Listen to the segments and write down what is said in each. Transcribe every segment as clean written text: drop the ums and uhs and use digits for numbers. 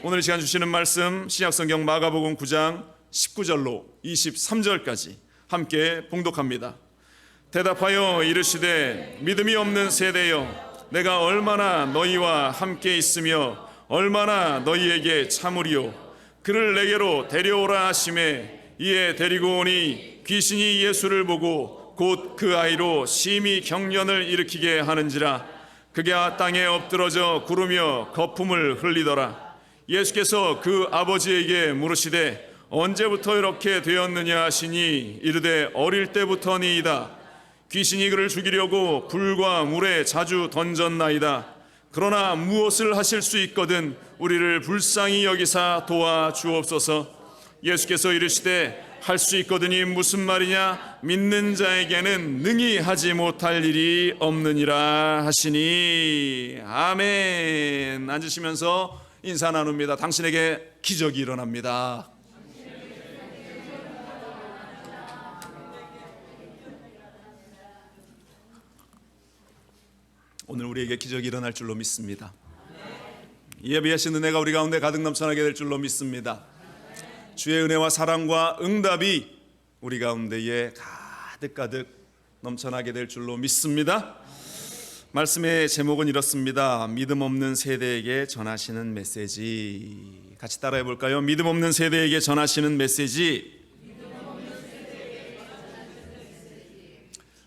오늘 시간 주시는 말씀 신약성경 마가복음 9장 19절로 23절까지 함께 봉독합니다. 대답하여 이르시되 믿음이 없는 세대여, 내가 얼마나 너희와 함께 있으며 얼마나 너희에게 참으리요. 그를 내게로 데려오라 하시매 이에 데리고 오니 귀신이 예수를 보고 곧 그 아이로 심히 경련을 일으키게 하는지라. 그가 땅에 엎드러져 구르며 거품을 흘리더라. 예수께서 그 아버지에게 물으시되 언제부터 이렇게 되었느냐 하시니 이르되 어릴 때부터니이다. 귀신이 그를 죽이려고 불과 물에 자주 던졌나이다. 그러나 무엇을 하실 수 있거든 우리를 불쌍히 여기사 도와주옵소서. 예수께서 이르시되 할 수 있거든이 무슨 말이냐? 믿는 자에게는 능히 하지 못할 일이 없느니라 하시니. 아멘. 앉으시면서 인사 나눕니다. 당신에게 기적이 일어납니다. 오늘 우리에게 기적이 일어날 줄로 믿습니다. 예비하신 은혜가 우리 가운데 가득 넘쳐나게 될 줄로 믿습니다. 주의 은혜와 사랑과 응답이 우리 가운데에 가득가득 넘쳐나게 될 줄로 믿습니다. 말씀의 제목은 이렇습니다. 믿음 없는 세대에게 전하시는 메시지. 같이 따라해 볼까요? 믿음 없는 세대에게 전하시는 메시지.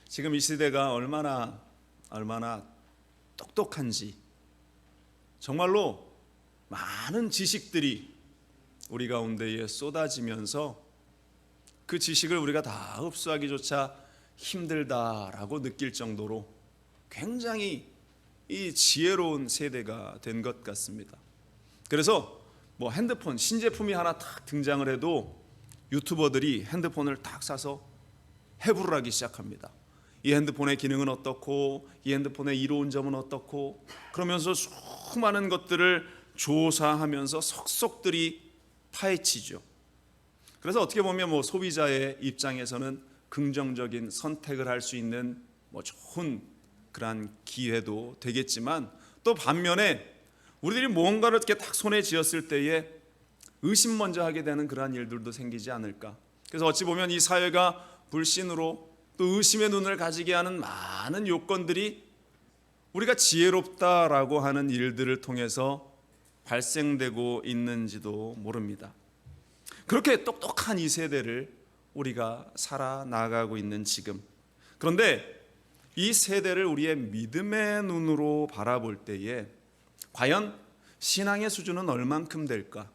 지금 이 시대가 얼마나 똑똑한지, 정말로 많은 지식들이 우리 가운데에 쏟아지면서 그 지식을 우리가 다 흡수하기조차 힘들다라고 느낄 정도로 굉장히 이 지혜로운 세대가 된 것 같습니다. 그래서 뭐 핸드폰 신제품이 하나 탁 등장을 해도 유튜버들이 핸드폰을 탁 사서 해부를 하기 시작합니다. 이 핸드폰의 기능은 어떻고, 이 핸드폰의 이로운 점은 어떻고, 그러면서 수많은 것들을 조사하면서 속속들이 파헤치죠. 그래서 어떻게 보면 소비자의 입장에서는 긍정적인 선택을 할 수 있는 좋은 그런 기회도 되겠지만, 또 반면에 우리들이 뭔가를 이렇게 딱 손에 쥐었을 때에 의심 먼저 하게 되는 그러한 일들도 생기지 않을까. 그래서 어찌 보면 이 사회가 불신으로 또 의심의 눈을 가지게 하는 많은 요건들이 우리가 지혜롭다라고 하는 일들을 통해서 발생되고 있는지도 모릅니다. 그렇게 똑똑한 이 세대를 우리가 살아나가고 있는 지금, 그런데 이 세대를 우리의 믿음의 눈으로 바라볼 때에 과연 신앙의 수준은 얼만큼 될까?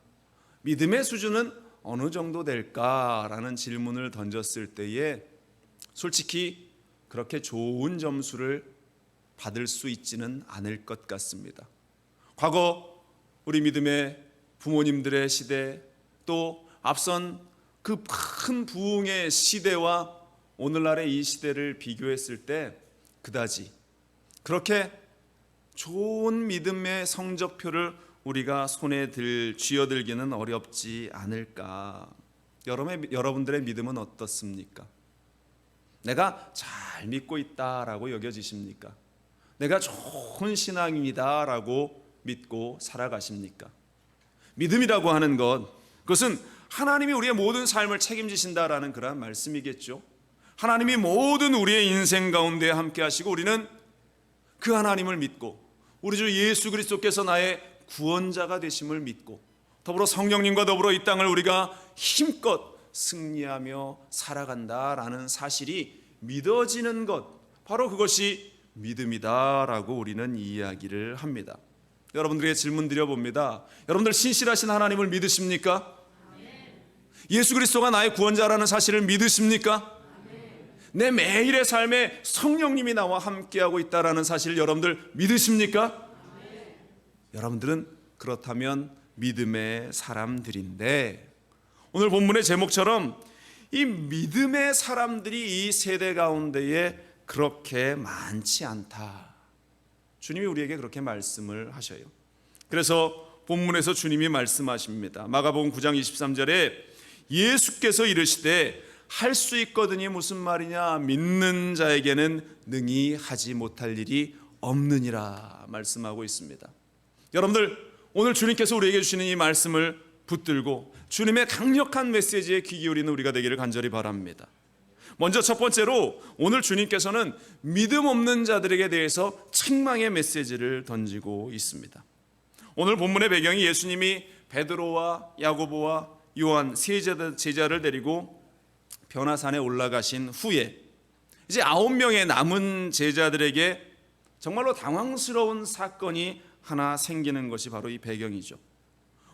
믿음의 수준은 어느 정도 될까라는 질문을 던졌을 때에 솔직히 그렇게 좋은 점수를 받을 수 있지는 않을 것 같습니다. 과거 우리 믿음의 부모님들의 시대, 또 앞선 그 큰 부흥의 시대와 오늘날의 이 시대를 비교했을 때 그다지 그렇게 좋은 믿음의 성적표를 우리가 손에 쥐어들기는 어렵지 않을까. 여러분들의 믿음은 어떻습니까? 내가 잘 믿고 있다라고 여겨지십니까? 내가 좋은 신앙이다라고 믿고 살아가십니까? 믿음이라고 하는 그것은 하나님이 우리의 모든 삶을 책임지신다라는 그런 말씀이겠죠. 하나님이 모든 우리의 인생 가운데 함께 하시고 우리는 그 하나님을 믿고 우리 주 예수 그리스도께서 나의 구원자가 되심을 믿고 더불어 성령님과 더불어 이 땅을 우리가 힘껏 승리하며 살아간다라는 사실이 믿어지는 것, 바로 그것이 믿음이다라고 우리는 이야기를 합니다. 여러분들에게 질문 드려봅니다. 여러분들 신실하신 하나님을 믿으십니까? 예수 그리스도가 나의 구원자라는 사실을 믿으십니까? 내 매일의 삶에 성령님이 나와 함께하고 있다는 사실을 여러분들 믿으십니까? 여러분들은 그렇다면 믿음의 사람들인데, 오늘 본문의 제목처럼 이 믿음의 사람들이 이 세대 가운데에 그렇게 많지 않다. 주님이 우리에게 그렇게 말씀을 하셔요. 그래서 본문에서 주님이 말씀하십니다. 마가복음 9장 23절에 예수께서 이르시되 할 수 있거든이 무슨 말이냐? 믿는 자에게는 능히 하지 못할 일이 없느니라 말씀하고 있습니다. 여러분들, 오늘 주님께서 우리에게 주시는 이 말씀을 붙들고 주님의 강력한 메시지에 귀 기울이는 우리가 되기를 간절히 바랍니다. 먼저 첫 번째로 오늘 주님께서는 믿음 없는 자들에게 대해서 책망의 메시지를 던지고 있습니다. 오늘 본문의 배경이 예수님이 베드로와 야고보와 요한 세 제자를 데리고 변화산에 올라가신 후에 이제 9명의 남은 제자들에게 정말로 당황스러운 사건이 하나 생기는 것이 바로 이 배경이죠.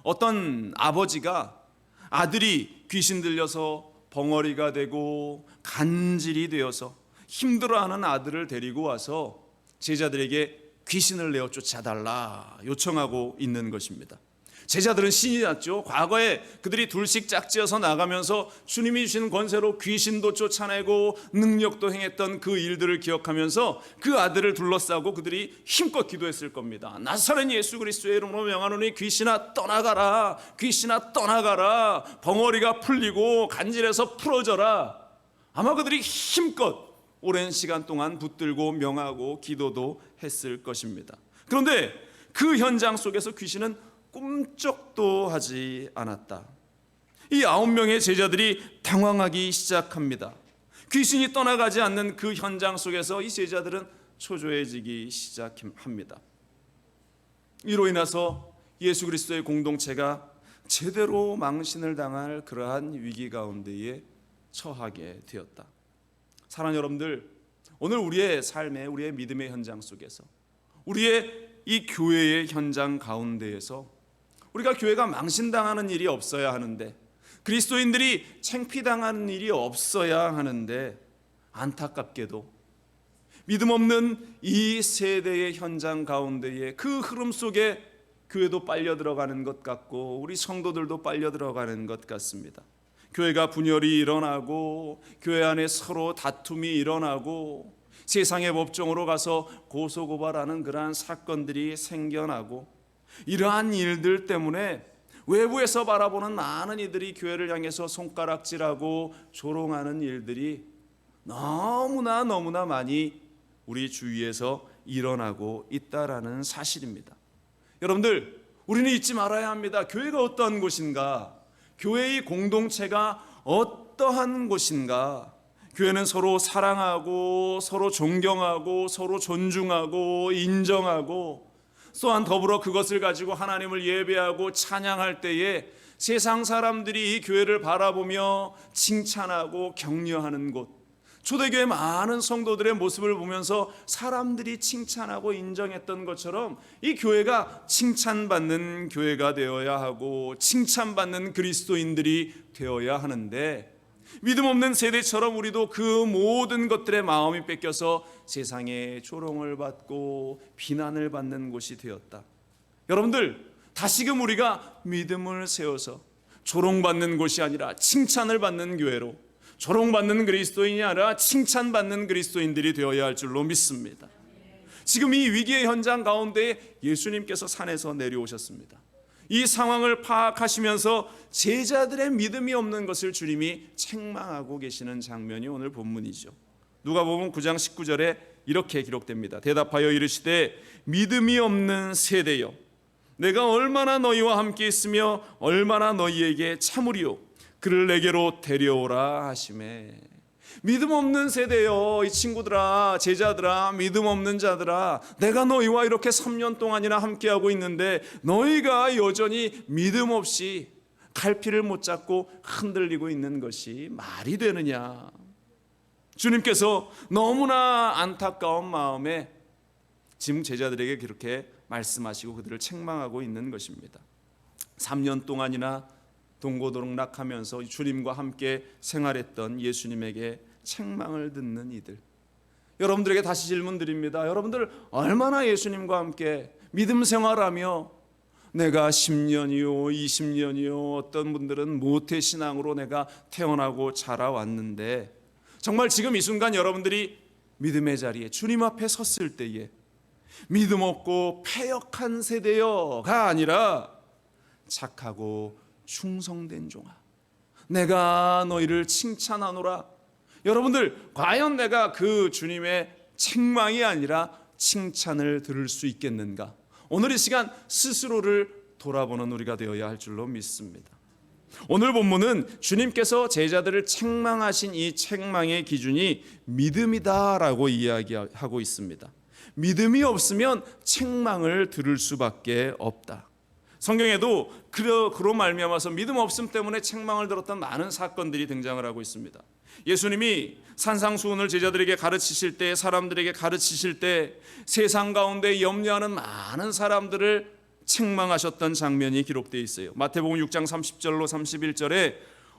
어떤 아버지가 아들이 귀신 들려서 벙어리가 되고 간질이 되어서 힘들어하는 아들을 데리고 와서 제자들에게 귀신을 내어 쫓아달라 요청하고 있는 것입니다. 제자들은 신이 났죠. 과거에 그들이 둘씩 짝지어서 나가면서 주님이 주신 권세로 귀신도 쫓아내고 능력도 행했던 그 일들을 기억하면서 그 아들을 둘러싸고 그들이 힘껏 기도했을 겁니다. 나사렛 예수 그리스도의 이름으로 명하노니 귀신아 떠나가라, 귀신아 떠나가라, 벙어리가 풀리고 간질에서 풀어져라. 아마 그들이 힘껏 오랜 시간 동안 붙들고 명하고 기도도 했을 것입니다. 그런데 그 현장 속에서 귀신은 꿈쩍도 하지 않았다. 이 9명의 제자들이 당황하기 시작합니다. 귀신이 떠나가지 않는 그 현장 속에서 이 제자들은 초조해지기 시작합니다. 이로 인해서 예수 그리스도의 공동체가 제대로 망신을 당할 그러한 위기 가운데에 처하게 되었다. 사랑하는 여러분들, 오늘 우리의 삶에, 우리의 믿음의 현장 속에서, 우리의 이 교회의 현장 가운데에서 우리가 교회가 망신당하는 일이 없어야 하는데, 그리스도인들이 창피당하는 일이 없어야 하는데, 안타깝게도 믿음 없는 이 세대의 현장 가운데에 그 흐름 속에 교회도 빨려 들어가는 것 같고 우리 성도들도 빨려 들어가는 것 같습니다. 교회가 분열이 일어나고 교회 안에 서로 다툼이 일어나고 세상의 법정으로 가서 고소고발하는 그러한 사건들이 생겨나고, 이러한 일들 때문에 외부에서 바라보는 많은 이들이 교회를 향해서 손가락질하고 조롱하는 일들이 너무나 많이 우리 주위에서 일어나고 있다라는 사실입니다. 여러분들, 우리는 잊지 말아야 합니다. 교회가 어떠한 곳인가? 교회의 공동체가 어떠한 곳인가? 교회는 서로 사랑하고 서로 존경하고 서로 존중하고 인정하고 또한 더불어 그것을 가지고 하나님을 예배하고 찬양할 때에 세상 사람들이 이 교회를 바라보며 칭찬하고 격려하는 곳, 초대교회 많은 성도들의 모습을 보면서 사람들이 칭찬하고 인정했던 것처럼 이 교회가 칭찬받는 교회가 되어야 하고 칭찬받는 그리스도인들이 되어야 하는데, 믿음 없는 세대처럼 우리도 그 모든 것들의 마음이 뺏겨서 세상에 조롱을 받고 비난을 받는 곳이 되었다. 여러분들, 다시금 우리가 믿음을 세워서 조롱받는 곳이 아니라 칭찬을 받는 교회로, 조롱받는 그리스도인이 아니라 칭찬받는 그리스도인들이 되어야 할 줄로 믿습니다. 지금 이 위기의 현장 가운데 예수님께서 산에서 내려오셨습니다. 이 상황을 파악하시면서 제자들의 믿음이 없는 것을 주님이 책망하고 계시는 장면이 오늘 본문이죠. 누가복음 9장 19절에 이렇게 기록됩니다. 대답하여 이르시되 믿음이 없는 세대여, 내가 얼마나 너희와 함께 있으며 얼마나 너희에게 참으리요, 그를 내게로 데려오라 하시매. 믿음 없는 세대여, 이 친구들아, 제자들아, 믿음 없는 자들아, 내가 너희와 이렇게 3년 동안이나 함께하고 있는데 너희가 여전히 믿음 없이 갈피를 못 잡고 흔들리고 있는 것이 말이 되느냐. 주님께서 너무나 안타까운 마음에 지금 제자들에게 그렇게 말씀하시고 그들을 책망하고 있는 것입니다. 3년 동안이나 동고동락하면서 주님과 함께 생활했던 예수님에게 책망을 듣는 이들, 여러분들에게 다시 질문 드립니다. 여러분들 얼마나 예수님과 함께 믿음 생활하며 내가 10년이요 20년이요 어떤 분들은 모태신앙으로 내가 태어나고 자라왔는데, 정말 지금 이 순간 여러분들이 믿음의 자리에 주님 앞에 섰을 때에 믿음 없고 패역한 세대여가 아니라 착하고 충성된 종아, 내가 너희를 칭찬하노라. 여러분들, 과연 내가 그 주님의 책망이 아니라 칭찬을 들을 수 있겠는가? 오늘 이 시간 스스로를 돌아보는 우리가 되어야 할 줄로 믿습니다. 오늘 본문은 주님께서 제자들을 책망하신 이 책망의 기준이 믿음이다라고 이야기하고 있습니다. 믿음이 없으면 책망을 들을 수밖에 없다. 성경에도 그로 말미암아서 믿음 없음 때문에 책망을 들었던 많은 사건들이 등장을 하고 있습니다. 예수님이 산상수훈을 제자들에게 가르치실 때, 사람들에게 가르치실 때 세상 가운데 염려하는 많은 사람들을 책망하셨던 장면이 기록되어 있어요. 마태복음 6장 30절로 31절에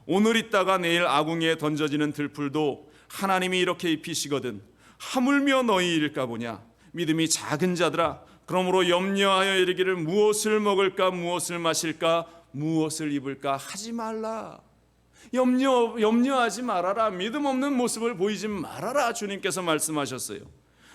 오늘 있다가 내일 아궁이에 던져지는 들풀도 하나님이 이렇게 입히시거든 하물며 너희 일까 보냐. 믿음이 작은 자들아, 그러므로 염려하여 이르기를 무엇을 먹을까, 무엇을 마실까, 무엇을 입을까 하지 말라. 염려하지 말아라. 믿음 없는 모습을 보이지 말아라. 주님께서 말씀하셨어요.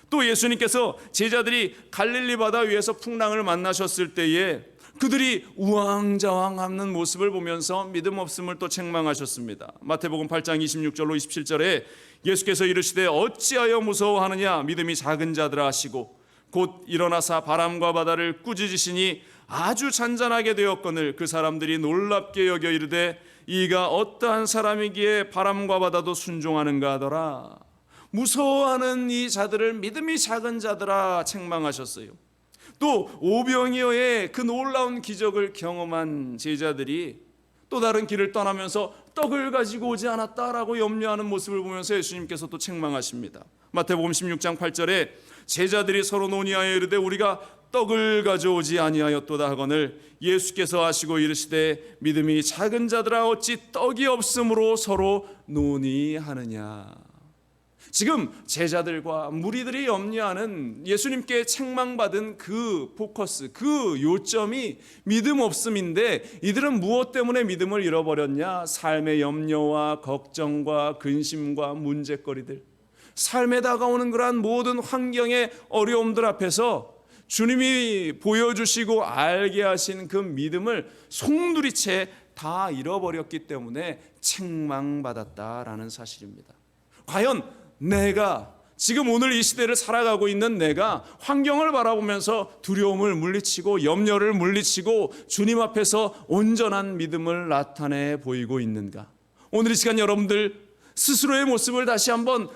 또 예수님께서 제자들이 갈릴리 바다 위에서 풍랑을 만나셨을 때에 그들이 우왕좌왕하는 모습을 보면서 믿음 없음을 또 책망하셨습니다. 마태복음 8장 26절로 27절에 예수께서 이르시되 어찌하여 무서워하느냐 믿음이 작은 자들아 하시고 곧 일어나사 바람과 바다를 꾸짖으시니 아주 잔잔하게 되었거늘 그 사람들이 놀랍게 여겨 이르되 이가 어떠한 사람이기에 바람과 바다도 순종하는가 하더라. 무서워하는 이 자들을 믿음이 작은 자들아 책망하셨어요. 또 오병이어의 그 놀라운 기적을 경험한 제자들이 또 다른 길을 떠나면서 떡을 가지고 오지 않았다라고 염려하는 모습을 보면서 예수님께서 또 책망하십니다. 마태복음 16장 8절에 제자들이 서로 논의하여 이르되 우리가 떡을 가져오지 아니하였도다 하거늘 예수께서 하시고 이르시되 믿음이 작은 자들아 어찌 떡이 없으므로 서로 논의하느냐. 지금 제자들과 무리들이 염려하는 예수님께 책망받은 그 포커스, 그 요점이 믿음 없음인데 이들은 무엇 때문에 믿음을 잃어버렸냐? 삶의 염려와 걱정과 근심과 문제거리들, 삶에 다가오는 그러한 모든 환경의 어려움들 앞에서 주님이 보여주시고 알게 하신 그 믿음을 송두리째 다 잃어버렸기 때문에 책망받았다라는 사실입니다. 과연 내가 지금 오늘 이 시대를 살아가고 있는 내가 환경을 바라보면서 두려움을 물리치고 염려를 물리치고 주님 앞에서 온전한 믿음을 나타내 보이고 있는가? 오늘 이 시간 여러분들 스스로의 모습을 다시 한번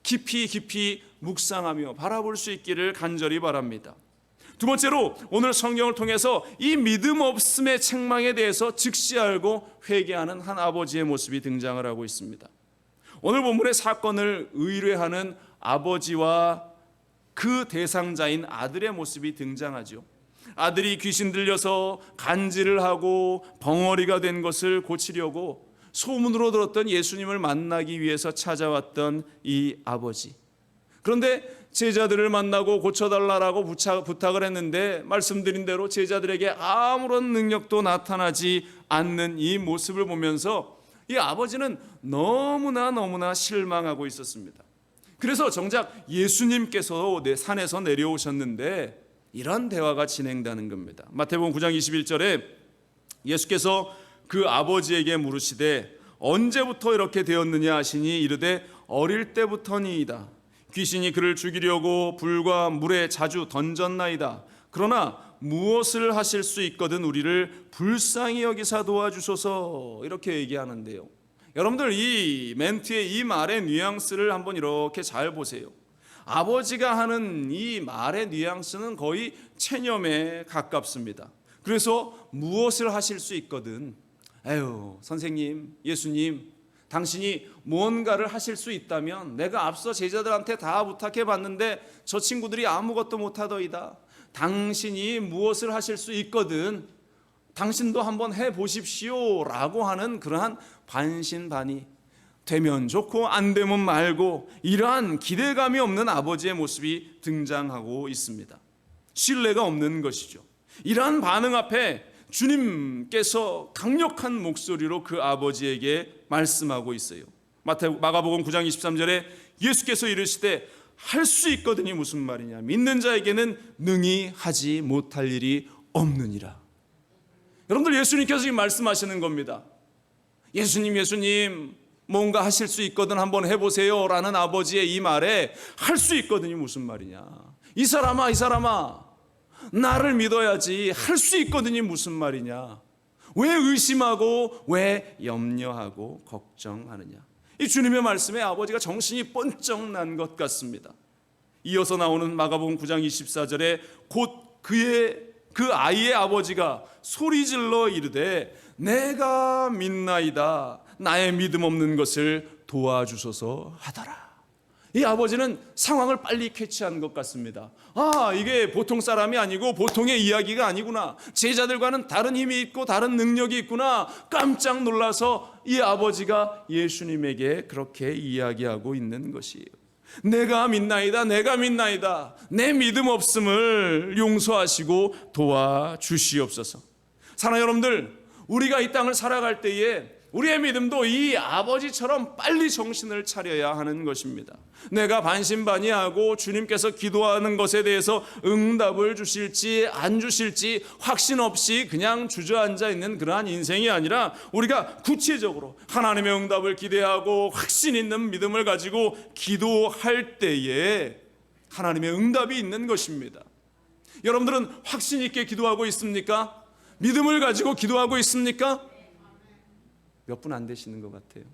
깊이 묵상하며 바라볼 수 있기를 간절히 바랍니다. 두 번째로 오늘 성경을 통해서 이 믿음 없음의 책망에 대해서 즉시 알고 회개하는 한 아버지의 모습이 등장을 하고 있습니다. 오늘 본문의 사건을 의뢰하는 아버지와 그 대상자인 아들의 모습이 등장하죠. 아들이 귀신 들려서 간질을 하고 벙어리가 된 것을 고치려고 소문으로 들었던 예수님을 만나기 위해서 찾아왔던 이 아버지. 그런데 제자들을 만나고 고쳐달라고 부탁을 했는데 말씀드린 대로 제자들에게 아무런 능력도 나타나지 않는 이 모습을 보면서 이 아버지는 너무나 실망하고 있었습니다. 그래서 정작 예수님께서 산에서 내려오셨는데 이런 대화가 진행되는 겁니다. 마태복음 9장 21절에 예수께서 그 아버지에게 물으시되 언제부터 이렇게 되었느냐 하시니 이르되 어릴 때부터니이다. 귀신이 그를 죽이려고 불과 물에 자주 던졌나이다. 그러나 무엇을 하실 수 있거든 우리를 불쌍히 여기사 도와주소서. 이렇게 얘기하는데요. 여러분들 이 멘트의 이 말의 뉘앙스를 한번 이렇게 잘 보세요. 아버지가 하는 이 말의 뉘앙스는 거의 체념에 가깝습니다. 그래서 무엇을 하실 수 있거든, 에휴 선생님, 예수님, 당신이 무언가를 하실 수 있다면 내가 앞서 제자들한테 다 부탁해 봤는데 저 친구들이 아무것도 못하더이다. 당신이 무엇을 하실 수 있거든 당신도 한번 해보십시오 라고 하는 그러한 반신반의, 되면 좋고 안 되면 말고 이러한 기대감이 없는 아버지의 모습이 등장하고 있습니다. 신뢰가 없는 것이죠. 이러한 반응 앞에 주님께서 강력한 목소리로 그 아버지에게 말씀하고 있어요. 마가복음 9장 23절에 예수께서 이르시되 할 수 있거든이 무슨 말이냐, 믿는 자에게는 능히 하지 못할 일이 없느니라. 여러분들 예수님께서 지금 말씀하시는 겁니다. 예수님 뭔가 하실 수 있거든 한번 해보세요 라는 아버지의 이 말에 할 수 있거든이 무슨 말이냐, 이 사람아 나를 믿어야지. 할 수 있거든이 무슨 말이냐. 왜 의심하고 왜 염려하고 걱정하느냐. 이 주님의 말씀에 아버지가 정신이 번쩍 난 것 같습니다. 이어서 나오는 마가복음 9장 24절에 곧 그 아이의 아버지가 소리질러 이르되 내가 믿나이다. 나의 믿음 없는 것을 도와주소서 하더라. 이 아버지는 상황을 빨리 캐치한 것 같습니다. 이게 보통 사람이 아니고 보통의 이야기가 아니구나. 제자들과는 다른 힘이 있고 다른 능력이 있구나. 깜짝 놀라서 이 아버지가 예수님에게 그렇게 이야기하고 있는 것이에요. 내가 믿나이다. 내가 믿나이다. 내 믿음 없음을 용서하시고 도와주시옵소서. 사랑하는 여러분들, 우리가 이 땅을 살아갈 때에 우리의 믿음도 이 아버지처럼 빨리 정신을 차려야 하는 것입니다. 내가 반신반의하고 주님께서 기도하는 것에 대해서 응답을 주실지 안 주실지 확신 없이 그냥 주저앉아 있는 그러한 인생이 아니라 우리가 구체적으로 하나님의 응답을 기대하고 확신 있는 믿음을 가지고 기도할 때에 하나님의 응답이 있는 것입니다. 여러분들은 확신 있게 기도하고 있습니까? 믿음을 가지고 기도하고 있습니까? 몇 분 안 되시는 것 같아요.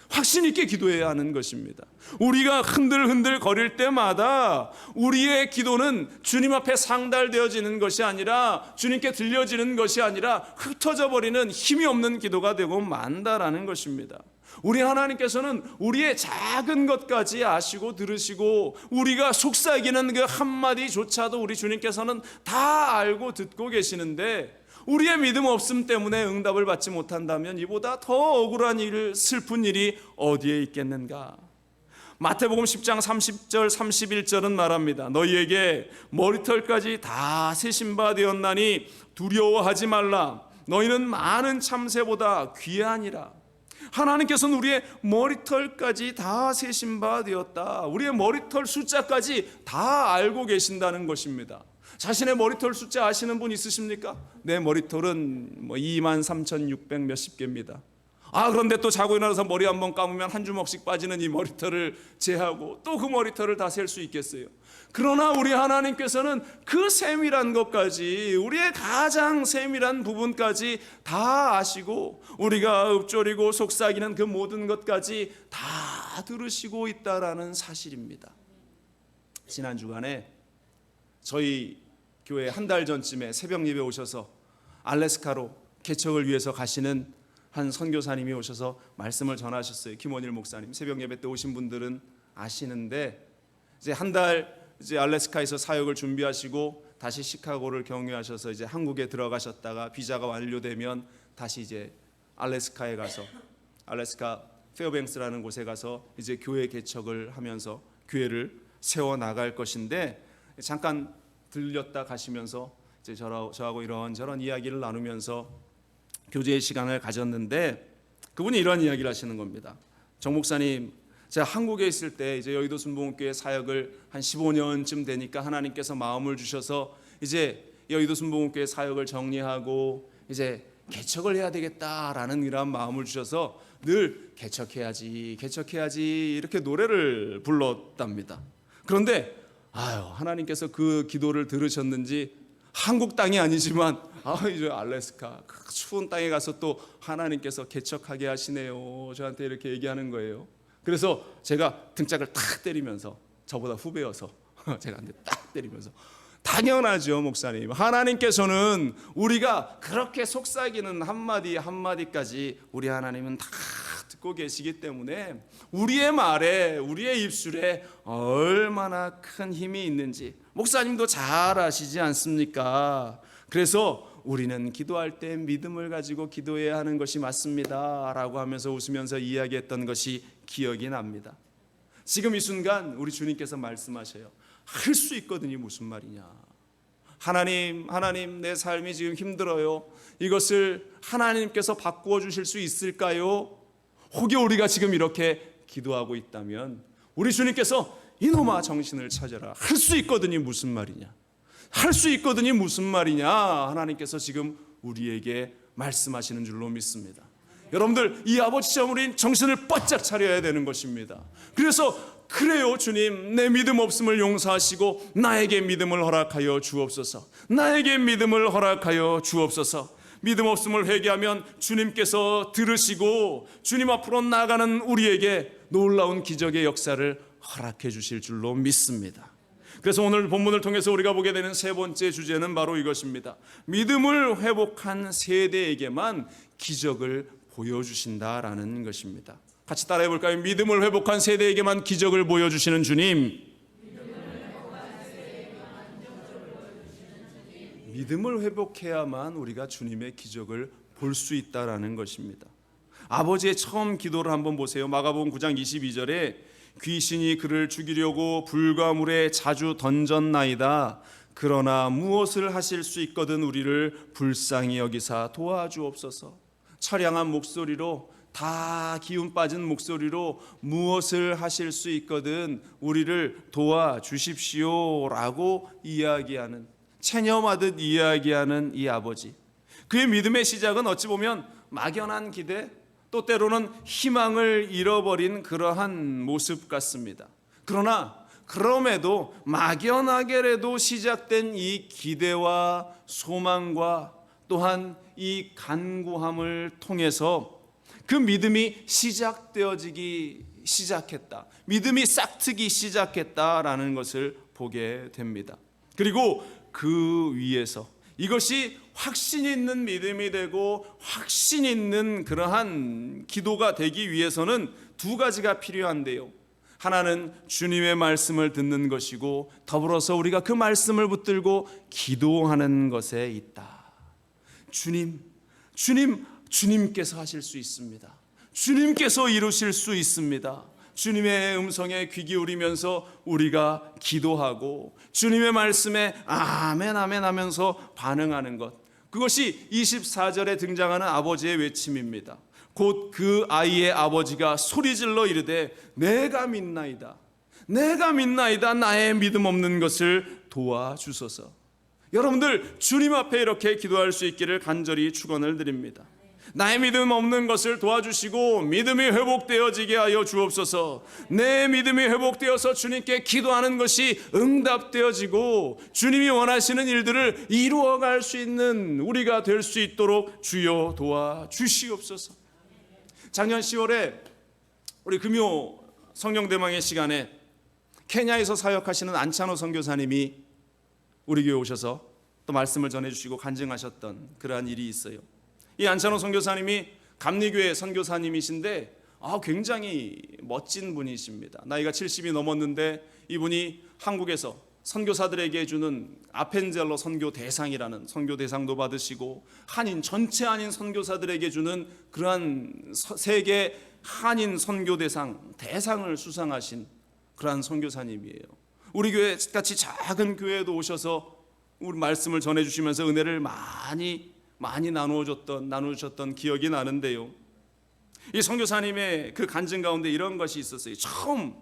확신 있게 기도해야 하는 것입니다. 우리가 흔들흔들 거릴 때마다 우리의 기도는 주님 앞에 상달되어지는 것이 아니라 주님께 들려지는 것이 아니라 흩어져 버리는 힘이 없는 기도가 되고 만다라는 것입니다. 우리 하나님께서는 우리의 작은 것까지 아시고 들으시고 우리가 속삭이는 그 한마디조차도 우리 주님께서는 다 알고 듣고 계시는데 우리의 믿음 없음 때문에 응답을 받지 못한다면 이보다 더 억울한 일, 슬픈 일이 어디에 있겠는가. 마태복음 10장 30절 31절은 말합니다. 너희에게 머리털까지 다 세신 바 되었나니 두려워하지 말라. 너희는 많은 참새보다 귀하니라. 하나님께서는 우리의 머리털까지 다 세신 바 되었다. 우리의 머리털 숫자까지 다 알고 계신다는 것입니다. 자신의 머리털 숫자 아시는 분 있으십니까? 내 머리털은 23,600 몇십 개입니다. 그런데 또 자고 일어나서 머리 한번 감으면 한 주먹씩 빠지는 이 머리털을 제하고 또 그 머리털을 다 셀 수 있겠어요? 그러나 우리 하나님께서는 그 세밀한 것까지, 우리의 가장 세밀한 부분까지 다 아시고 우리가 읊조리고 속삭이는 그 모든 것까지 다 들으시고 있다라는 사실입니다. 지난 주간에 저희 교회 한 달 전쯤에 새벽 예배 오셔서 알래스카로 개척을 위해서 가시는 한 선교사님이 오셔서 말씀을 전하셨어요. 김원일 목사님. 새벽 예배 때 오신 분들은 아시는데 이제 한 달 알래스카에서 사역을 준비하시고 다시 시카고를 경유하셔서 이제 한국에 들어가셨다가 비자가 완료되면 다시 이제 알래스카에 가서 알래스카 페어뱅스라는 곳에 가서 이제 교회 개척을 하면서 교회를 세워 나갈 것인데 잠깐 들렸다 가시면서 이제 저하고 이런저런 이야기를 나누면서 교제의 시간을 가졌는데 그분이 이런 이야기를 하시는 겁니다. 정 목사님, 제가 한국에 있을 때 이제 여의도 순복음교회 사역을 한 15년쯤 되니까 하나님께서 마음을 주셔서 이제 여의도 순복음교회 사역을 정리하고 이제 개척을 해야 되겠다라는 이러한 마음을 주셔서 늘 개척해야지 이렇게 노래를 불렀답니다. 그런데 하나님께서 그 기도를 들으셨는지 한국 땅이 아니지만 이제 알래스카 그 추운 땅에 가서 또 하나님께서 개척하게 하시네요. 저한테 이렇게 얘기하는 거예요. 그래서 제가 등짝을 탁 때리면서, 저보다 후배여서 제가 한테 딱 때리면서, 당연하죠 목사님, 하나님께서는 우리가 그렇게 속삭이는 한마디 한마디까지 우리 하나님은 다 듣고 계시기 때문에 우리의 말에, 우리의 입술에 얼마나 큰 힘이 있는지 목사님도 잘 아시지 않습니까? 그래서 우리는 기도할 때 믿음을 가지고 기도해야 하는 것이 맞습니다 라고 하면서 웃으면서 이야기했던 것이 기억이 납니다. 지금 이 순간 우리 주님께서 말씀하셔요. 할 수 있거든요. 무슨 말이냐. 하나님 내 삶이 지금 힘들어요. 이것을 하나님께서 바꾸어 주실 수 있을까요? 혹여 우리가 지금 이렇게 기도하고 있다면 우리 주님께서 이놈아 정신을 차려라. 할 수 있거든요. 무슨 말이냐. 할 수 있거든요. 무슨 말이냐. 하나님께서 지금 우리에게 말씀하시는 줄로 믿습니다. 여러분들, 이 아버지처럼 우린 정신을 바짝 차려야 되는 것입니다. 그래서 그래요 주님, 내 믿음 없음을 용서하시고 나에게 믿음을 허락하여 주옵소서. 나에게 믿음을 허락하여 주옵소서. 믿음 없음을 회개하면 주님께서 들으시고 주님 앞으로 나아가는 우리에게 놀라운 기적의 역사를 허락해 주실 줄로 믿습니다. 그래서 오늘 본문을 통해서 우리가 보게 되는 세 번째 주제는 바로 이것입니다. 믿음을 회복한 세대에게만 기적을 보여주신다라는 것입니다. 같이 따라해 볼까요? 믿음을 회복한 세대에게만 기적을 보여주시는 주님. 믿음을 회복해야만 우리가 주님의 기적을 볼 수 있다라는 것입니다. 아버지의 처음 기도를 한번 보세요. 마가복음 9장 22절에 귀신이 그를 죽이려고 불과 물에 자주 던졌나이다. 그러나 무엇을 하실 수 있거든 우리를 불쌍히 여기사 도와주옵소서. 처량한 목소리로, 다 기운 빠진 목소리로 무엇을 하실 수 있거든 우리를 도와주십시오라고 이야기하는, 체념하듯 이야기하는 이 아버지. 그의 믿음의 시작은 어찌 보면 막연한 기대, 또 때로는 희망을 잃어버린 그러한 모습 같습니다. 그러나 그럼에도 막연하게라도 시작된 이 기대와 소망과 또한 이 간구함을 통해서 그 믿음이 시작되어지기 시작했다, 믿음이 싹트기 시작했다라는 것을 보게 됩니다. 그리고 그 위에서 이것이 확신 있는 믿음이 되고 확신 있는 그러한 기도가 되기 위해서는 두 가지가 필요한데요. 하나는 주님의 말씀을 듣는 것이고, 더불어서 우리가 그 말씀을 붙들고 기도하는 것에 있다. 주님께서 하실 수 있습니다. 주님께서 이루실 수 있습니다. 주님의 음성에 귀 기울이면서 우리가 기도하고 주님의 말씀에 아멘 아멘 하면서 반응하는 것, 그것이 24절에 등장하는 아버지의 외침입니다. 곧 그 아이의 아버지가 소리질러 이르되 내가 믿나이다, 내가 믿나이다, 나의 믿음 없는 것을 도와주소서. 여러분들 주님 앞에 이렇게 기도할 수 있기를 간절히 축원을 드립니다. 나의 믿음 없는 것을 도와주시고 믿음이 회복되어지게 하여 주옵소서. 내 믿음이 회복되어서 주님께 기도하는 것이 응답되어지고 주님이 원하시는 일들을 이루어갈 수 있는 우리가 될 수 있도록 주여 도와주시옵소서. 작년 10월에 우리 금요 성령대망의 시간에 케냐에서 사역하시는 안찬호 선교사님이 우리 교회 오셔서 또 말씀을 전해주시고 간증하셨던 그러한 일이 있어요. 이 안찬호 선교사님이 감리교회 선교사님이신데 굉장히 멋진 분이십니다. 나이가 70이 넘었는데 이분이 한국에서 선교사들에게 주는 아펜젤러 선교 대상이라는 선교 대상도 받으시고, 전체 한인 선교사들에게 주는 그러한 세계 한인 선교 대상을 수상하신 그러한 선교사님이에요. 우리 교회 같이 작은 교회에도 오셔서 우리 말씀을 전해주시면서 은혜를 많이 나누셨던 기억이 나는데요. 이 선교사님의 그 간증 가운데 이런 것이 있었어요. 처음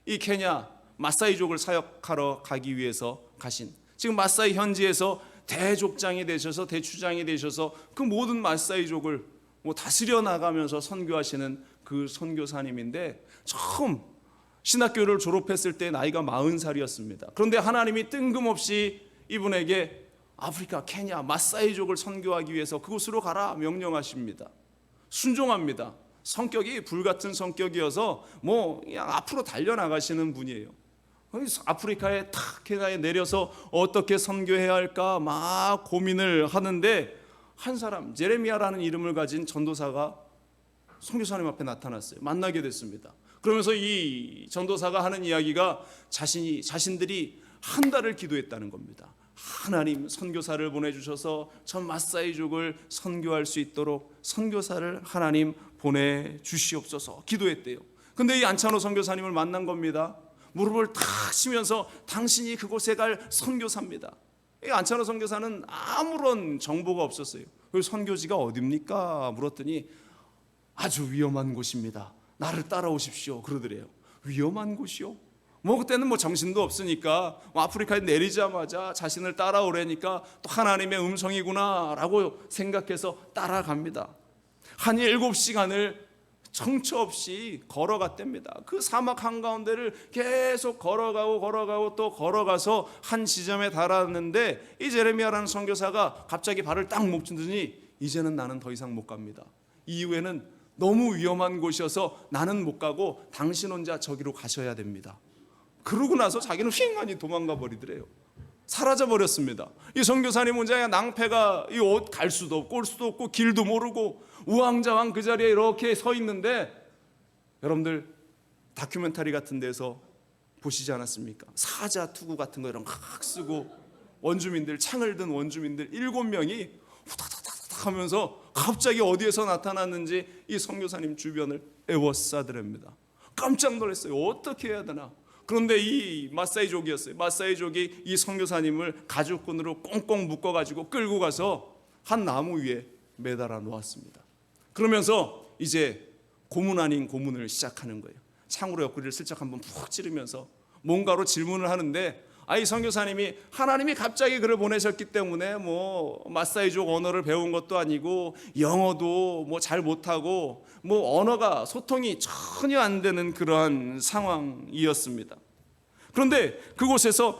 이 케냐 마사이족을 사역하러 가기 위해서 가신, 지금 마사이 현지에서 대족장이 되셔서 대추장이 되셔서 그 모든 마사이족을 다스려 나가면서 선교하시는 그 선교사님인데, 처음 신학교를 졸업했을 때 나이가 40살이었습니다. 그런데 하나님이 뜬금없이 이분에게 아프리카 케냐 마사이족을 선교하기 위해서 그곳으로 가라 명령하십니다. 순종합니다. 성격이 불같은 성격이어서 그냥 앞으로 달려나가시는 분이에요. 아프리카에 케냐에 내려서 어떻게 선교해야 할까 막 고민을 하는데, 한 사람 제레미야라는 이름을 가진 전도사가 선교사님 앞에 나타났어요. 만나게 됐습니다. 그러면서 이 전도사가 하는 이야기가 자신들이 한 달을 기도했다는 겁니다. 하나님, 선교사를 보내주셔서 전 마사이족을 선교할 수 있도록 선교사를 하나님 보내주시옵소서 기도했대요. 근데 이 안찬호 선교사님을 만난 겁니다. 무릎을 탁 치면서 당신이 그곳에 갈 선교사입니다. 이 안찬호 선교사는 아무런 정보가 없었어요. 그 선교지가 어딥니까? 물었더니 아주 위험한 곳입니다. 나를 따라오십시오 그러더래요. 위험한 곳이요? 그때는 정신도 없으니까 아프리카에 내리자마자 자신을 따라오라니까 또 하나님의 음성이구나 라고 생각해서 따라갑니다. 한 7시간을 정처 없이 걸어갔답니다. 그 사막 한가운데를 계속 걸어가고 또 걸어가서 한 지점에 달았는데 이 제레미야라는 선교사가 갑자기 발을 딱 멈추더니 이제는 나는 더 이상 못 갑니다. 이후에는 너무 위험한 곳이어서 나는 못 가고 당신 혼자 저기로 가셔야 됩니다. 그러고 나서 자기는 휑하니 도망가 버리더래요. 사라져 버렸습니다. 이 선교사님 혼자 낭패가 이 옷 갈 수도 없고 올 수도 없고 길도 모르고 우왕좌왕 그 자리에 이렇게 서 있는데, 여러분들 다큐멘터리 같은 데서 보시지 않았습니까? 사자 투구 같은 거 이런 막 쓰고 원주민들, 창을 든 원주민들 7명이 후다다다닥 하면서 갑자기 어디에서 나타났는지 이 선교사님 주변을 에워싸더랍니다. 깜짝 놀랐어요. 어떻게 해야 되나? 그런데 이 마사이족이었어요. 마사이족이 이 선교사님을 가죽끈으로 꽁꽁 묶어가지고 끌고 가서 한 나무 위에 매달아 놓았습니다. 그러면서 이제 고문 아닌 고문을 시작하는 거예요. 창으로 옆구리를 슬쩍 한번 푹 찌르면서 뭔가로 질문을 하는데, 이 선교사님이 하나님이 갑자기 그를 보내셨기 때문에 뭐 마사이족 언어를 배운 것도 아니고 영어도 뭐 잘 못하고 뭐 언어가 소통이 전혀 안 되는 그러한 상황이었습니다. 그런데 그곳에서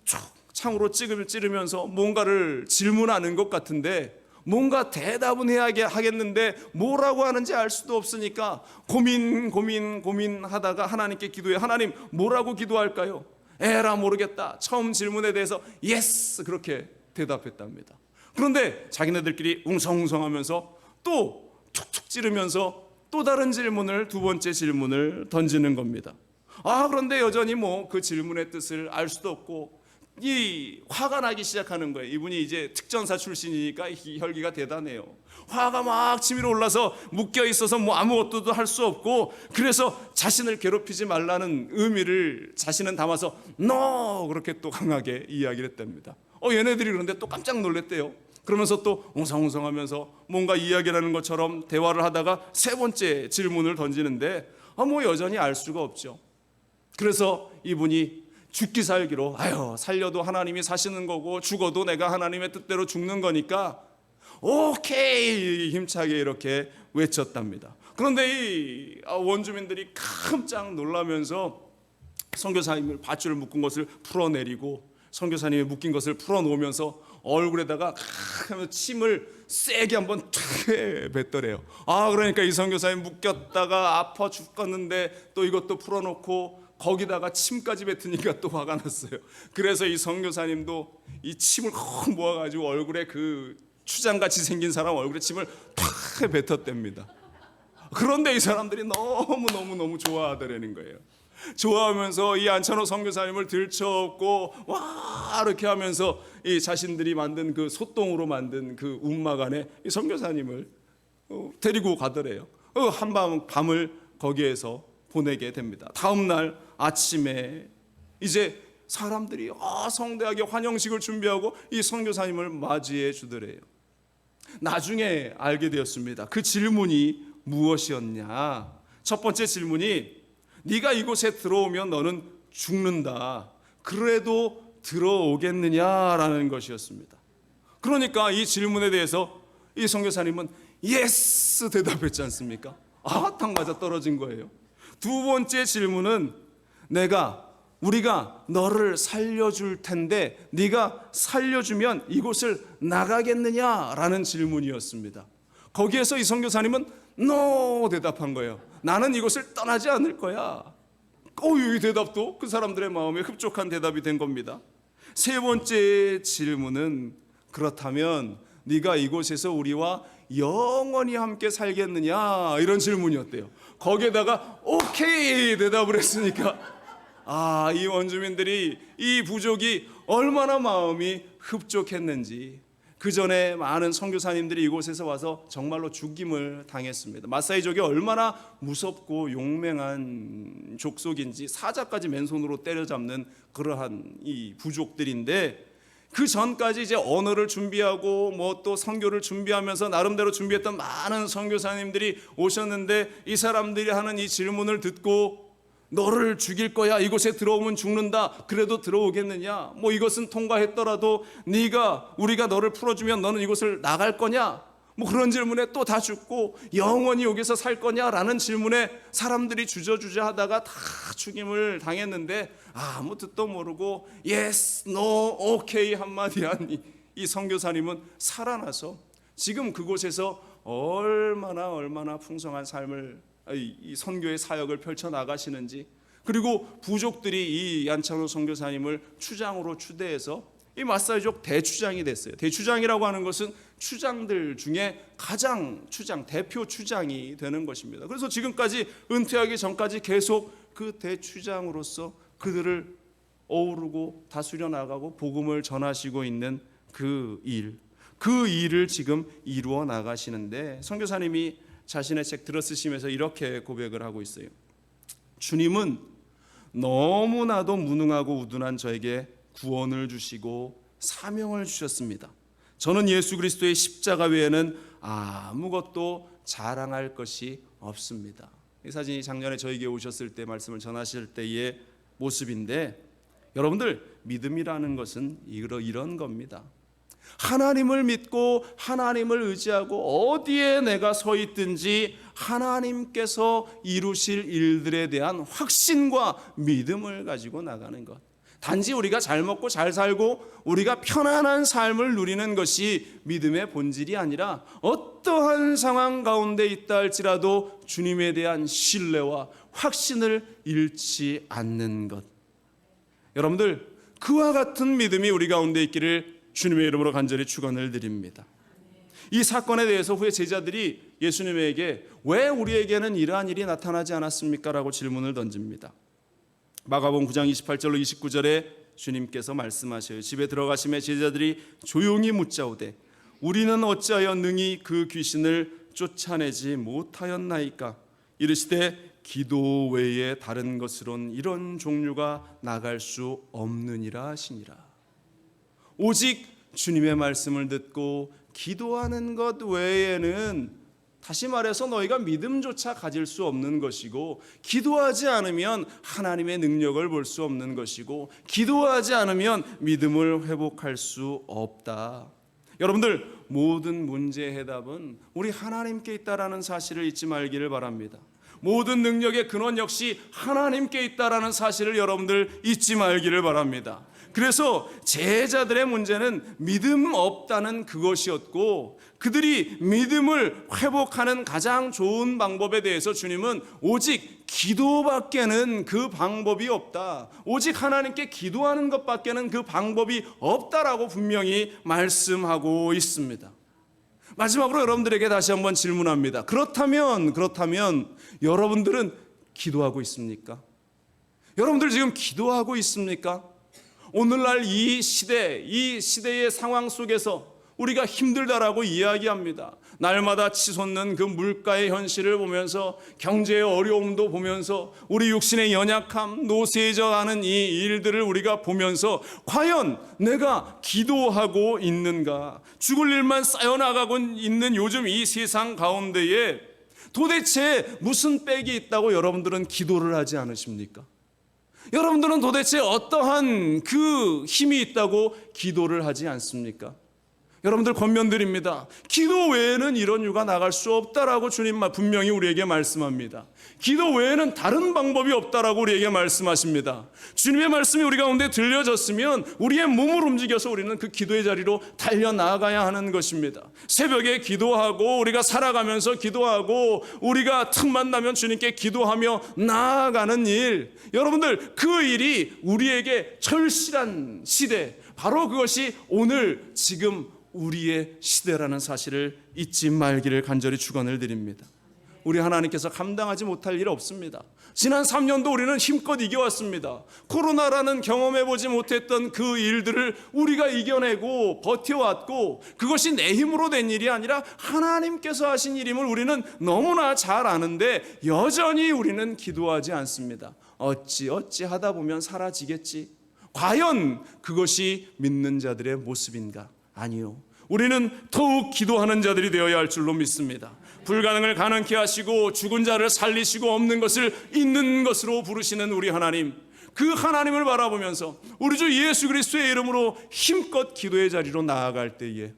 쭉 창으로 찌르면서 뭔가를 질문하는 것 같은데, 뭔가 대답은 해야 하겠는데 뭐라고 하는지 알 수도 없으니까 고민하다가 하나님께 기도해. 하나님, 뭐라고 기도할까요? 에라 모르겠다. 처음 질문에 대해서 예스 그렇게 대답했답니다. 그런데 자기네들끼리 웅성웅성하면서 또 툭툭 찌르면서 또 다른 질문을, 두 번째 질문을 던지는 겁니다. 그런데 여전히 뭐 그 질문의 뜻을 알 수도 없고 이 화가 나기 시작하는 거예요. 이분이 이제 특전사 출신이니까 혈기가 대단해요. 화가 막 치밀어 올라서 묶여 있어서 뭐 아무것도 할 수 없고, 그래서 자신을 괴롭히지 말라는 의미를 자신은 담아서 너 그렇게 또 강하게 이야기를 했답니다. 얘네들이 그런데 또 깜짝 놀랐대요. 그러면서 또 웅성웅성하면서 뭔가 이야기라는 것처럼 대화를 하다가 세 번째 질문을 던지는데 뭐 여전히 알 수가 없죠. 그래서 이분이 죽기 살기로 살려도 하나님이 사시는 거고 죽어도 내가 하나님의 뜻대로 죽는 거니까 오케이 힘차게 이렇게 외쳤답니다. 그런데 이 원주민들이 깜짝 놀라면서 선교사님을 밧줄을 묶은 것을 풀어내리고 선교사님이 묶인 것을 풀어놓으면서 얼굴에다가 침을 세게 한번 뱉더래요. 그러니까 이 선교사님 묶였다가 아파 죽겠는데 또 이것도 풀어놓고 거기다가 침까지 뱉으니까 또 화가 났어요. 그래서 이 선교사님도 이 침을 콕 모아가지고 얼굴에 그 추장같이 생긴 사람 얼굴에 침을 탁 뱉었답니다. 그런데 이 사람들이 너무 좋아하더라는 거예요. 좋아하면서 이 안찬호 선교사님을 들쳐업고 와 이렇게 하면서 이 자신들이 만든 그 소똥으로 만든 그 움막 안에 이 선교사님을 데리고 가더래요. 밤을 거기에서 보내게 됩니다. 다음 날 아침에 이제 사람들이 성대하게 환영식을 준비하고 이 선교사님을 맞이해 주더래요. 나중에 알게 되었습니다. 그 질문이 무엇이었냐? 첫 번째 질문이 네가 이곳에 들어오면 너는 죽는다. 그래도 들어오겠느냐라는 것이었습니다. 그러니까 이 질문에 대해서 이 선교사님은 예스 대답했지 않습니까? 딱 맞아 떨어진 거예요. 두 번째 질문은 우리가 너를 살려줄 텐데 네가 살려주면 이곳을 나가겠느냐라는 질문이었습니다. 거기에서 이 선교사님은 NO 대답한 거예요. 나는 이곳을 떠나지 않을 거야. 이 대답도 그 사람들의 마음에 흡족한 대답이 된 겁니다. 세 번째 질문은 그렇다면 네가 이곳에서 우리와 영원히 함께 살겠느냐 이런 질문이었대요. 거기에다가 오케이 대답을 했으니까 이 원주민들이 이 부족이 얼마나 마음이 흡족했는지, 그 전에 많은 선교사님들이 이곳에서 와서 정말로 죽임을 당했습니다. 마사이족이 얼마나 무섭고 용맹한 족속인지 사자까지 맨손으로 때려잡는 그러한 이 부족들인데, 그 전까지 이제 언어를 준비하고 뭐 또 선교를 준비하면서 나름대로 준비했던 많은 선교사님들이 오셨는데 이 사람들이 하는 이 질문을 듣고 너를 죽일 거야. 이곳에 들어오면 죽는다. 그래도 들어오겠느냐? 뭐 이것은 통과했더라도 우리가 너를 풀어주면 너는 이곳을 나갈 거냐? 뭐 그런 질문에 또 다 죽고 영원히 여기서 살 거냐라는 질문에 사람들이 주저주저 하다가 다 죽임을 당했는데 아무 뜻도 모르고 yes, no, okay 한마디 한 이 선교사님은 살아나서 지금 그곳에서 얼마나 풍성한 삶을, 이 선교의 사역을 펼쳐나가시는지, 그리고 부족들이 이 안창호 선교사님을 추장으로 추대해서 이 마사이족 대추장이 됐어요. 대추장이라고 하는 것은 추장들 중에 가장 대표 추장이 되는 것입니다. 그래서 지금까지 은퇴하기 전까지 계속 그 대추장으로서 그들을 어우르고 다스려 나가고 복음을 전하시고 있는 그 일을 지금 이루어 나가시는데, 선교사님이 자신의 책 들어쓰시면서 이렇게 고백을 하고 있어요. 주님은 너무나도 무능하고 우둔한 저에게 구원을 주시고 사명을 주셨습니다. 저는 예수 그리스도의 십자가 외에는 아무것도 자랑할 것이 없습니다. 이 사진이 작년에 저에게 오셨을 때 말씀을 전하실 때의 모습인데, 여러분들, 믿음이라는 것은 이런 겁니다. 하나님을 믿고 하나님을 의지하고 어디에 내가 서 있든지 하나님께서 이루실 일들에 대한 확신과 믿음을 가지고 나가는 것. 단지 우리가 잘 먹고 잘 살고 우리가 편안한 삶을 누리는 것이 믿음의 본질이 아니라, 어떠한 상황 가운데 있다 할지라도 주님에 대한 신뢰와 확신을 잃지 않는 것. 여러분들, 그와 같은 믿음이 우리 가운데 있기를 주님의 이름으로 간절히 축원을 드립니다. 이 사건에 대해서 후에 제자들이 예수님에게 왜 우리에게는 이러한 일이 나타나지 않았습니까? 라고 질문을 던집니다. 마가복음 9장 28절로 29절에 주님께서 말씀하셔요. 집에 들어가심에 제자들이 조용히 묻자오되 우리는 어찌하여 능히 그 귀신을 쫓아내지 못하였나이까? 이르시되 기도 외에 다른 것으론 이런 종류가 나갈 수 없느니라 하시니라. 오직 주님의 말씀을 듣고 기도하는 것 외에는, 다시 말해서 너희가 믿음조차 가질 수 없는 것이고, 기도하지 않으면 하나님의 능력을 볼 수 없는 것이고, 기도하지 않으면 믿음을 회복할 수 없다. 여러분들, 모든 문제의 해답은 우리 하나님께 있다라는 사실을 잊지 말기를 바랍니다. 모든 능력의 근원 역시 하나님께 있다라는 사실을 여러분들 잊지 말기를 바랍니다. 그래서 제자들의 문제는 믿음 없다는 그것이었고, 그들이 믿음을 회복하는 가장 좋은 방법에 대해서 주님은 오직 기도밖에는 그 방법이 없다, 오직 하나님께 기도하는 것밖에는 그 방법이 없다라고 분명히 말씀하고 있습니다. 마지막으로 여러분들에게 다시 한번 질문합니다. 그렇다면 여러분들은 기도하고 있습니까? 여러분들 지금 기도하고 있습니까? 오늘날 이 시대의 상황 속에서 우리가 힘들다라고 이야기합니다. 날마다 치솟는 그 물가의 현실을 보면서, 경제의 어려움도 보면서, 우리 육신의 연약함, 노쇠져가는 이 일들을 우리가 보면서 과연 내가 기도하고 있는가? 죽을 일만 쌓여나가고 있는 요즘 이 세상 가운데에 도대체 무슨 빽이 있다고 여러분들은 기도를 하지 않으십니까? 여러분들은 도대체 어떠한 그 힘이 있다고 기도를 하지 않습니까? 여러분들 권면드립니다. 기도 외에는 이런 유가 나갈 수 없다라고 주님 분명히 우리에게 말씀합니다. 기도 외에는 다른 방법이 없다라고 우리에게 말씀하십니다. 주님의 말씀이 우리 가운데 들려졌으면 우리의 몸을 움직여서 우리는 그 기도의 자리로 달려나가야 하는 것입니다. 새벽에 기도하고, 우리가 살아가면서 기도하고, 우리가 틈만 나면 주님께 기도하며 나아가는 일, 여러분들, 그 일이 우리에게 절실한 시대, 바로 그것이 오늘 지금 우리의 시대라는 사실을 잊지 말기를 간절히 축원을 드립니다. 우리 하나님께서 감당하지 못할 일 없습니다. 지난 3년도 우리는 힘껏 이겨왔습니다. 코로나라는 경험해보지 못했던 그 일들을 우리가 이겨내고 버텨왔고, 그것이 내 힘으로 된 일이 아니라 하나님께서 하신 일임을 우리는 너무나 잘 아는데 여전히 우리는 기도하지 않습니다. 어찌 하다 보면 사라지겠지. 과연 그것이 믿는 자들의 모습인가? 아니요. 우리는 더욱 기도하는 자들이 되어야 할 줄로 믿습니다. 불가능을 가능케 하시고 죽은 자를 살리시고 없는 것을 있는 것으로 부르시는 우리 하나님, 그 하나님을 바라보면서 우리 주 예수 그리스도의 이름으로 힘껏 기도의 자리로 나아갈 때에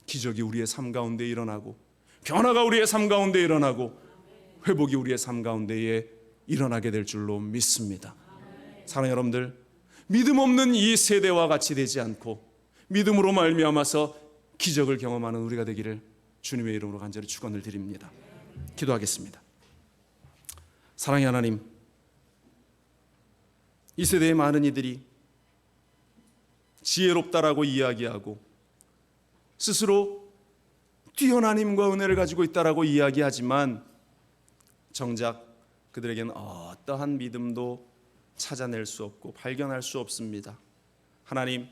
기적이 우리의 삶 가운데 일어나고 변화가 우리의 삶 가운데 일어나고 회복이 우리의 삶 가운데에 일어나게 될 줄로 믿습니다. 사랑하는 여러분들, 믿음 없는 이 세대와 같이 되지 않고 믿음으로 말미암아서 기적을 경험하는 우리가 되기를 주님의 이름으로 간절히 축원을 드립니다. 기도하겠습니다. 사랑의 하나님, 이 세대의 많은 이들이 지혜롭다라고 이야기하고 스스로 뛰어난 힘과 은혜를 가지고 있다라고 이야기하지만 정작 그들에게는 어떠한 믿음도 찾아낼 수 없고 발견할 수 없습니다. 하나님,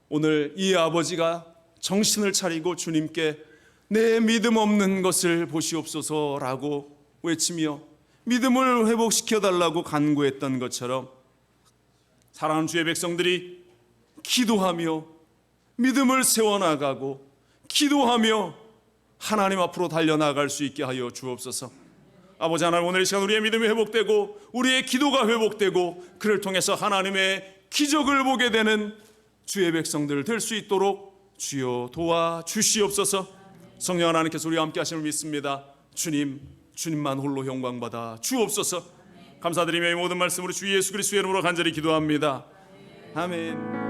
오늘 이 아버지가 정신을 차리고 주님께 내 믿음 없는 것을 보시옵소서라고 외치며 믿음을 회복시켜 달라고 간구했던 것처럼 사랑하는 주의 백성들이 기도하며 믿음을 세워나가고 기도하며 하나님 앞으로 달려나갈 수 있게 하여 주옵소서. 아버지 하나님, 오늘 이 시간 우리의 믿음이 회복되고 우리의 기도가 회복되고 그를 통해서 하나님의 기적을 보게 되는 주의 백성들 될 수 있도록 주여 도와주시옵소서. 성령 하나님께서 우리와 함께 하심을 믿습니다. 주님만 홀로 영광받아 주옵소서. 감사드리며 이 모든 말씀으로 주 예수 그리스도의 이름으로 간절히 기도합니다. 아멘.